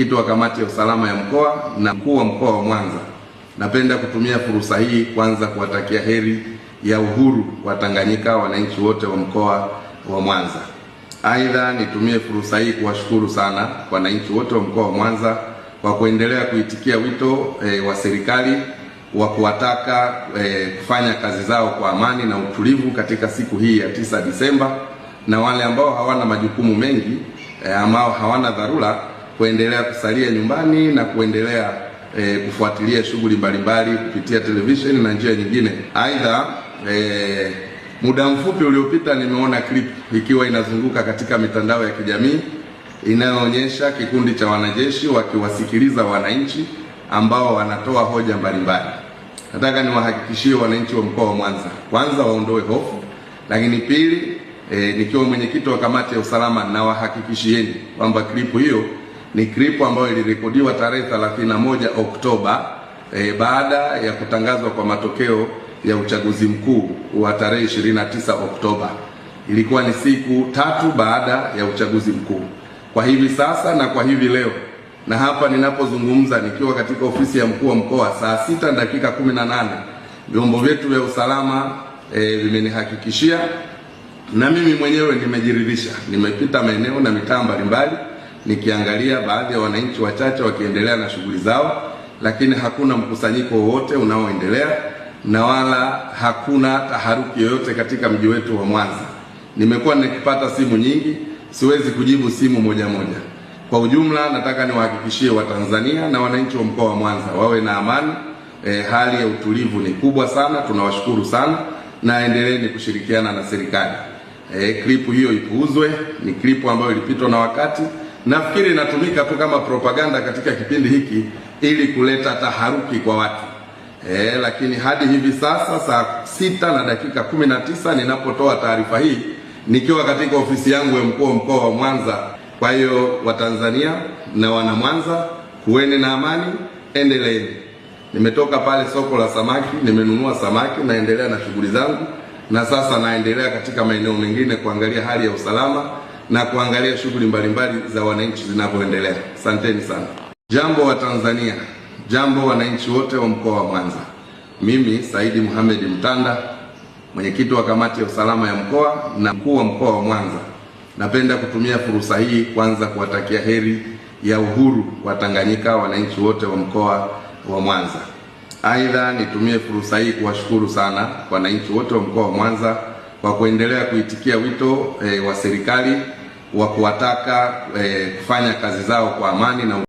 Mwenyekiti wa kamati ya usalama ya mkoa na mkuu wa mkoa wa Mwanza, napenda kutumia fursa hii kwanza kuwatakia heri ya uhuru wa Tanganyika wananchi wote wa mkoa wa Mwanza. Aidha, nitumie fursa hii kuwashukuru sana wananchi wote wa mkoa wa Mwanza kwa kuendelea kuitikia wito wa serikali wa kuwataka kufanya kazi zao kwa amani na utulivu katika siku hii ya 9 Disemba, na wale ambao hawana majukumu mengi ambao hawana dharura kuendelea kusalia nyumbani na kuendelea kufuatilia shughuli mbalimbali kupitia televisheni na njia nyingine. Aidha, muda mfupi uliopita nimeona clip ikiwa inazunguka katika mitandao ya kijamii inayoonyesha kikundi cha wanajeshi wakiwasikiliza wananchi ambao wanatoa hoja mbalimbali. Nataka niwahakikishie wananchi wa mkoa wa Mwanza, kwanza waondoe hofu, lakini pili, nikiwa mwenyekiti wa kamati ya usalama na wahakikishieni kwamba klipu hiyo ni klipu ambayo ilirekodiwa tarehe 31 Oktoba baada ya kutangazwa kwa matokeo ya uchaguzi mkuu wa tarehe 29 Oktoba. Ilikuwa ni siku 3 baada ya uchaguzi mkuu. Kwa hivi sasa na kwa hivi leo na hapa ninapozungumza nikiwa katika ofisi ya mkuu wa mkoa, saa 6:18 vyombo vyetu vya usalama vimenihakikishia, na mimi mwenyewe nimejiridhisha. Nimepita maeneo na mitaa mbalimbali nikiangalia baadhi ya wananchi wachache wakiendelea na shughuli zao, lakini hakuna mkusanyiko wowote unaoendelea na wala hakuna taharuki yoyote katika mji wetu wa Mwanza. Nimekuwa nikipata simu nyingi, siwezi kujibu simu moja moja. Kwa ujumla, nataka niwahakikishie Watanzania na wananchi wa mkoa wa Mwanza wawe na amani. Hali ya utulivu ni kubwa sana, tunawashukuru sana, na endeleeni kushirikiana na serikali. Klipu hiyo ipuuzwe, ni klipu ambayo ilipitwa na wakati. Nafikiri inatumika tu kama propaganda katika kipindi hiki ili kuleta taharuki kwa watu. Lakini hadi hivi sasa saa 6:19 ninapotoa taarifa hii nikiwa katika ofisi yangu ya mkuu wa mkoa wa Mwanza. Kwa hiyo Watanzania na wana Mwanza, kuweni na amani, endeleeni. Nimetoka pale soko la samaki, nimenunua samaki, naendelea na shughuli zangu, na sasa naendelea katika maeneo mengine kuangalia hali ya usalama na kuangalia shughuli mbalimbali za wananchi zinavyoendelea. Asanteni sana. Jambo wa Tanzania, jambo wananchi wote wa mkoa wa Mwanza. Mimi Saidi Mohamed Mtanda, mwenyekiti wa kamati ya usalama ya mkoa na mkuu wa mkoa wa Mwanza, napenda kutumia fursa hii kwanza kuwatakia heri ya uhuru wa Tanganyika wananchi wote wa mkoa wa Mwanza. Aidha, nitumie fursa hii kuwashukuru sana wananchi wote wa mkoa wa Mwanza kwa kuendelea kuitikia wito wa serikali wa kuwataka kufanya kazi zao kwa amani na